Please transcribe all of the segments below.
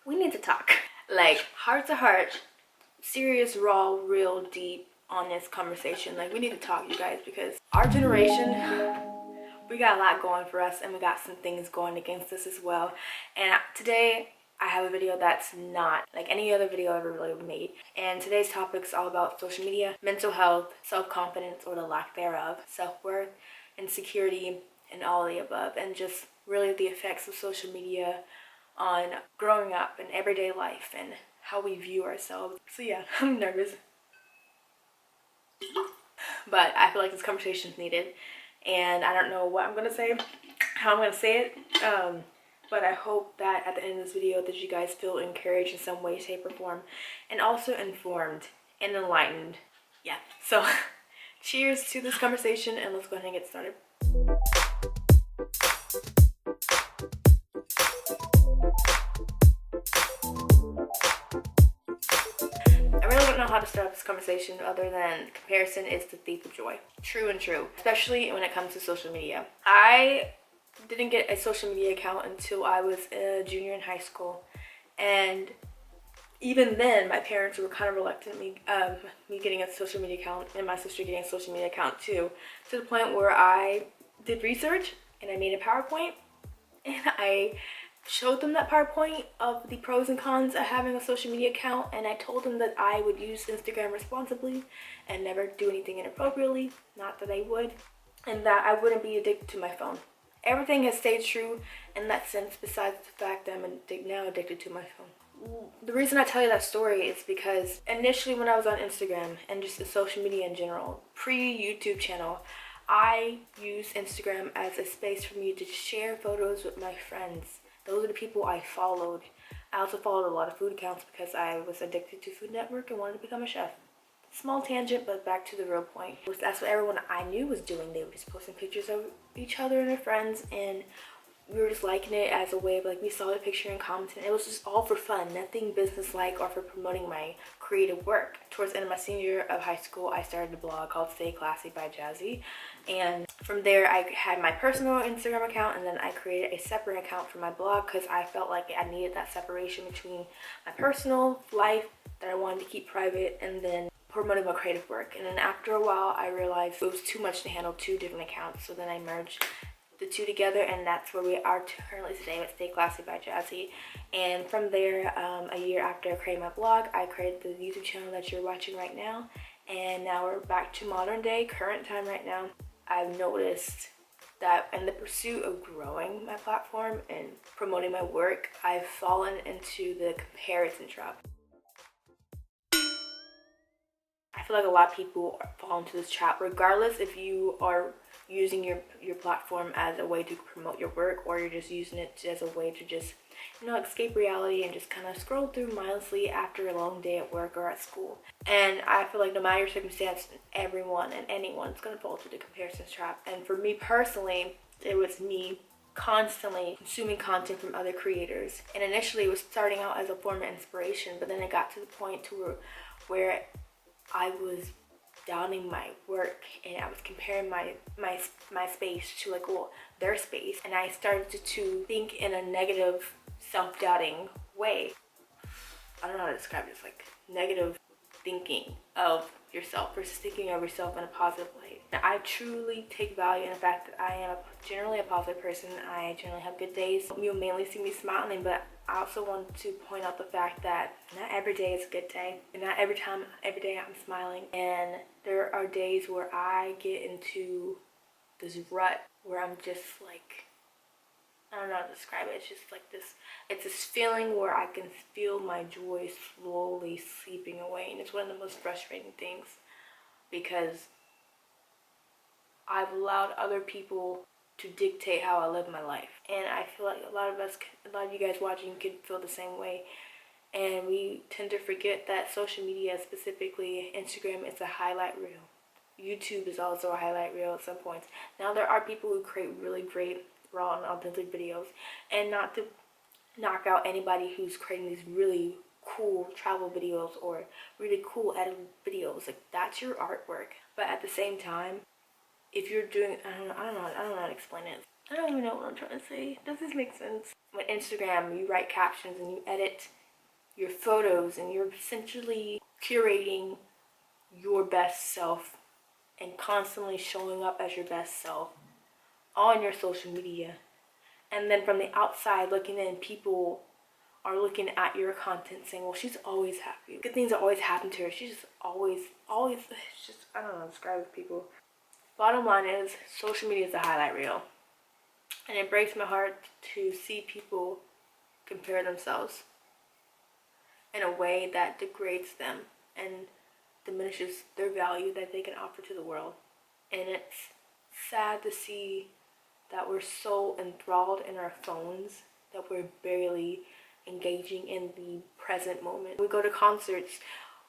we need to talk. Like, heart to heart, serious, raw, real, deep, honest conversation. Like, we need to talk, you guys, because our generation, we got a lot going for us and we got some things going against us as well. And today I have a video that's not like any other video I ever really made. And today's topic is all about social media, mental health, self-confidence or the lack thereof, self-worth, insecurity, and all of the above, and just really the effects of social media on growing up and everyday life and how we view ourselves. So yeah, I'm nervous. But I feel like this conversation is needed. And I don't know what I'm going to say, how I'm going to say it. But I hope that at the end of this video that you guys feel encouraged in some way, shape, or form. And also informed and enlightened. Yeah. So cheers to this conversation and let's go ahead and get started. I really don't know how to start this conversation other than comparison is the thief of joy. True and true, especially when it comes to social media. I didn't get a social media account until I was a junior in high school, and even then my parents were kind of reluctant me getting a social media account and my sister getting a social media account too, to the point where I did research and I made a PowerPoint and I showed them that PowerPoint of the pros and cons of having a social media account, and I told them that I would use Instagram responsibly and never do anything inappropriately, not that I would, and that I wouldn't be addicted to my phone. Everything has stayed true in that sense, besides the fact that I'm now addicted to my phone. The reason I tell you that story is because initially when I was on Instagram and just the social media in general, pre-YouTube channel, I used Instagram as a space for me to share photos with my friends. Those are the people I followed. I also followed a lot of food accounts because I was addicted to Food Network and wanted to become a chef. Small tangent, but back to the real point. That's what everyone I knew was doing. They were just posting pictures of each other and their friends, and we were just liking it as a way of like, we saw the picture and commented. It was just all for fun, nothing business-like or for promoting my creative work. Towards the end of my senior year of high school, I started a blog called Stay Classy by Jazzy, and from there I had my personal Instagram account, and then I created a separate account for my blog because I felt like I needed that separation between my personal life that I wanted to keep private and then promoting my creative work. And then after a while I realized it was too much to handle two different accounts, so then I merged the two together, and that's where we are currently today with Stay Classy by Jazzy. And from there, a year after I created my blog, I created the YouTube channel that you're watching right now, and now we're back to modern day, current time right now. I've noticed that in the pursuit of growing my platform and promoting my work, I've fallen into the comparison trap. I feel like a lot of people fall into this trap, regardless if you are using your platform as a way to promote your work or you're just using it as a way to just, you know, escape reality and just kind of scroll through mindlessly after a long day at work or at school. And I feel like no matter your circumstance, everyone and anyone's gonna fall into the comparison trap. And for me personally, it was me constantly consuming content from other creators. And initially it was starting out as a form of inspiration, but then it got to the point to where I was downing my work and I was comparing my space to like, well, their space, and I started to think in a negative, self-doubting way. I don't know how to describe it. It's like negative thinking of yourself versus thinking of yourself in a positive light. And I truly take value in the fact that I am generally a positive person. I generally have good days. You'll mainly see me smiling, but I also want to point out the fact that not every day is a good day, and not every day I'm smiling. And there are days where I get into this rut where I'm just like, I don't know how to describe it. It's just like it's this feeling where I can feel my joy slowly seeping away. And it's one of the most frustrating things because I've allowed other people to dictate how I live my life. And I feel like a lot of you guys watching could feel the same way. And we tend to forget that social media, specifically Instagram, is a highlight reel. YouTube is also a highlight reel at some points. Now there are people who create really great raw and authentic videos, and not to knock out anybody who's creating these really cool travel videos or really cool edited videos. Like, that's your artwork. But at the same time, if you're doing, I don't know how to explain it. I don't even know what I'm trying to say. Does this make sense? With Instagram, you write captions and you edit your photos and you're essentially curating your best self and constantly showing up as your best self on your social media. And then from the outside looking in, people are looking at your content saying, well, she's always happy. Good things are always happen to her. She's just always, it's just, I don't know, describe it to people. Bottom line is, social media is a highlight reel. And it breaks my heart to see people compare themselves in a way that degrades them and diminishes their value that they can offer to the world. And it's sad to see that we're so enthralled in our phones that we're barely engaging in the present moment. We go to concerts,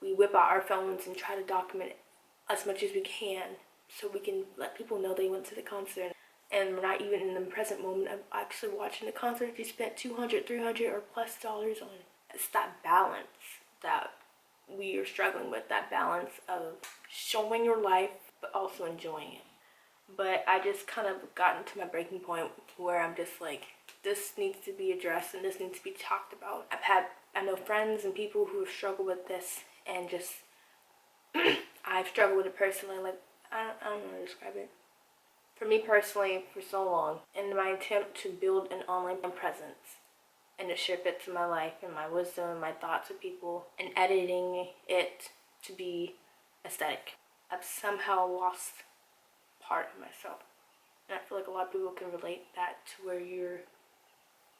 we whip out our phones and try to document as much as we can so we can let people know they went to the concert. And we're not even in the present moment of actually watching the concert you spent $200, $300 or plus dollars on. It's that balance that we are struggling with, that balance of showing your life but also enjoying it. But I just kind of gotten to my breaking point where I'm just like, this needs to be addressed and this needs to be talked about. I know friends and people who have struggled with this, and just I've struggled with it personally. Like, I don't know how to describe it. For me personally, for so long, in my attempt to build an online presence and to share bits of my life and my wisdom and my thoughts with people and editing it to be aesthetic, I've somehow lost part of myself. And I feel like a lot of people can relate that to where you're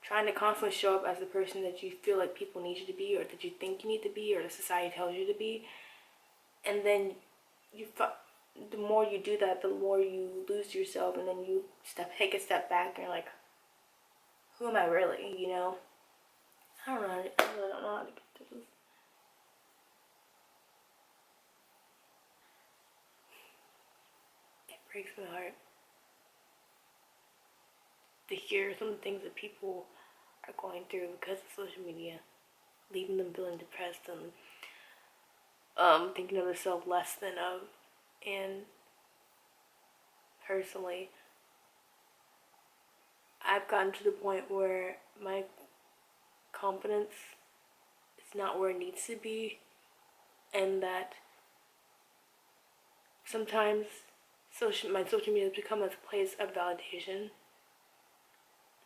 trying to constantly show up as the person that you feel like people need you to be, or that you think you need to be, or the society tells you to be. And then the more you do that, the more you lose yourself, and then you take a step back and you're like, who am I really, you know? I really don't know how to get to this. It breaks my heart to hear some of the things that people are going through because of social media, leaving them feeling depressed and thinking of themselves less than of. And personally, I've gotten to the point where my confidence is not where it needs to be, and that sometimes my social media has become a place of validation.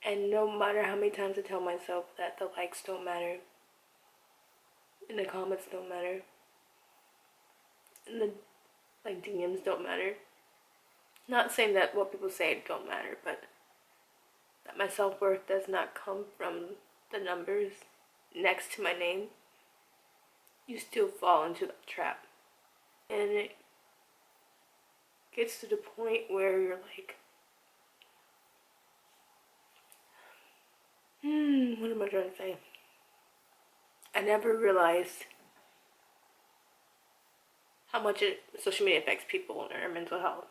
And no matter how many times I tell myself that the likes don't matter, and the comments don't matter, and the DMs don't matter. Not saying that what people say don't matter, but that my self-worth does not come from the numbers next to my name. You still fall into that trap. And it gets to the point where you're like, what am I trying to say? I never realized how much social media affects people and their mental health.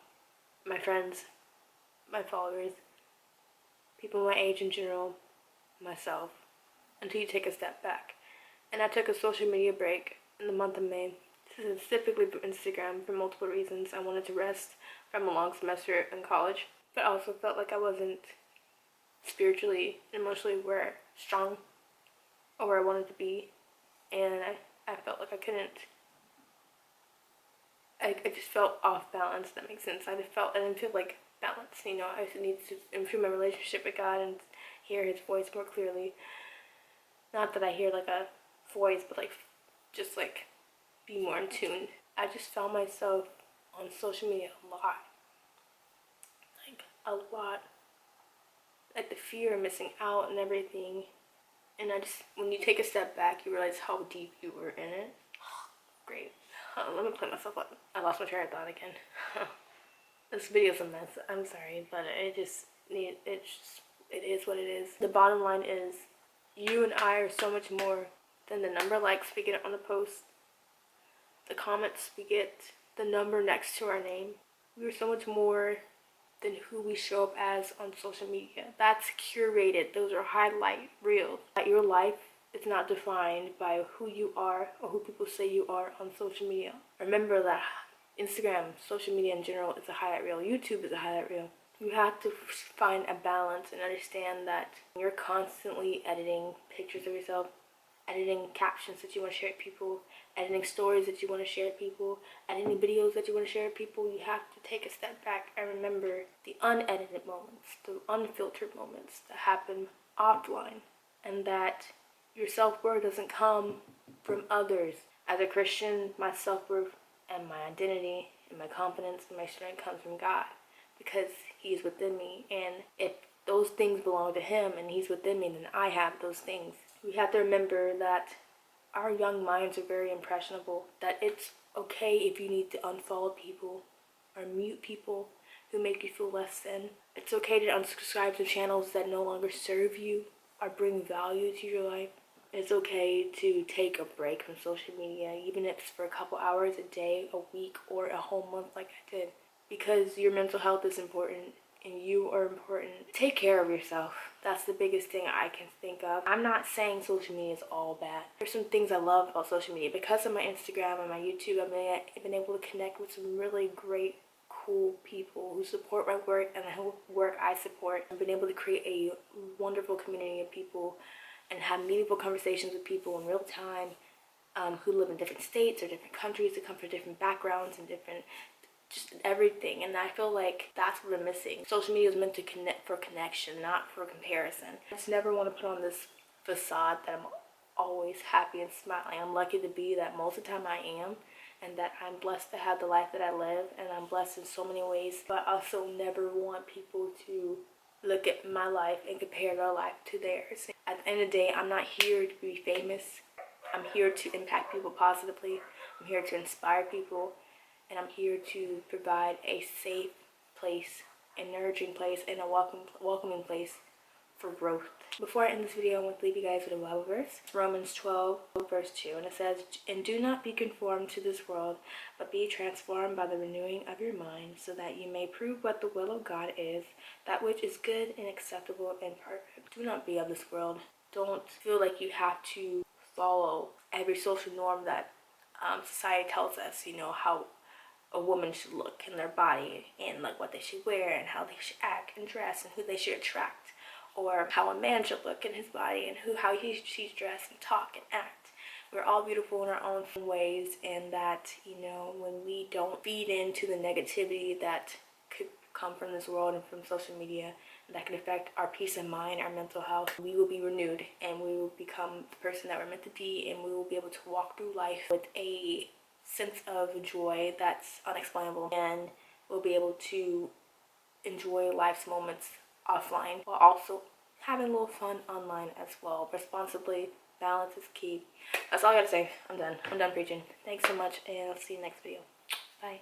My friends, my followers, people my age in general, myself, until you take a step back. And I took a social media break in the month of May, specifically from Instagram, for multiple reasons. I wanted to rest from a long semester in college, but I also felt like I wasn't spiritually and emotionally strong or where I wanted to be. And I felt like I couldn't. I just felt off balance, if that makes sense. I didn't feel like balance, you know. I just needed to improve my relationship with God and hear his voice more clearly. Not that I hear like a voice, but like just like be more in tune. I just found myself on social media a lot. Like a lot. Like the fear of missing out and everything. And when you take a step back, you realize how deep you were in it. Great. Let me play myself up. I lost my train of thought again. This video's a mess. I'm sorry, but it is what it is. The bottom line is, you and I are so much more than the number of likes we get on the post, the comments we get, the number next to our name. We are so much more than who we show up as on social media. That's curated. Those are highlight reels. That your life is not defined by who you are or who people say you are on social media. Remember that Instagram, social media in general, is a highlight reel. YouTube is a highlight reel. You have to find a balance and understand that you're constantly editing pictures of yourself, editing captions that you want to share with people, editing stories that you want to share with people, editing videos that you want to share with people. You have to take a step back and remember the unedited moments, the unfiltered moments that happen offline, and that your self-worth doesn't come from others. As a Christian, my self-worth and my identity and my confidence and my strength comes from God, because He is within me. And if those things belong to Him and He's within me, then I have those things. We have to remember that our young minds are very impressionable, that it's okay if you need to unfollow people or mute people who make you feel less than. It's okay to unsubscribe to channels that no longer serve you or bring value to your life. It's okay to take a break from social media, even if it's for a couple hours a day, a week, or a whole month like I did. Because your mental health is important and you are important. Take care of yourself. That's the biggest thing I can think of. I'm not saying social media is all bad. There's some things I love about social media. Because of my Instagram and my YouTube, I've been able to connect with some really great, cool people who support my work and the work I support. I've been able to create a wonderful community of people and have meaningful conversations with people in real time, who live in different states or different countries, who come from different backgrounds and different just everything. And I feel like that's what I'm missing. Social media is meant to connect for connection, not for comparison. I just never want to put on this facade that I'm always happy and smiling. I'm lucky to be that most of the time I am, and that I'm blessed to have the life that I live, and I'm blessed in so many ways. But I also never want people to look at my life and compare their life to theirs. At the end of the day, I'm not here to be famous. I'm here to impact people positively. I'm here to inspire people. And I'm here to provide a safe place, a nourishing place, and a welcoming place for growth. Before I end this video, I want to leave you guys with a Bible verse. Romans 12, verse 2. And it says, "And do not be conformed to this world, but be transformed by the renewing of your mind, so that you may prove what the will of God is, that which is good and acceptable and perfect." Do not be of this world. Don't feel like you have to follow every social norm that society tells us, how a woman should look in their body, and like what they should wear and how they should act and dress and who they should attract, or how a man should look in his body and how he should dress and talk and act. We're all beautiful in our own ways, and that when we don't feed into the negativity that could come from this world and from social media that can affect our peace of mind, our mental health, we will be renewed and we will become the person that we're meant to be, and we will be able to walk through life with a sense of joy that's unexplainable, and we'll be able to enjoy life's moments offline while also having a little fun online as well. Responsibly, balance is key. That's all I gotta say. I'm done preaching. Thanks so much, and I'll see you next video. Bye.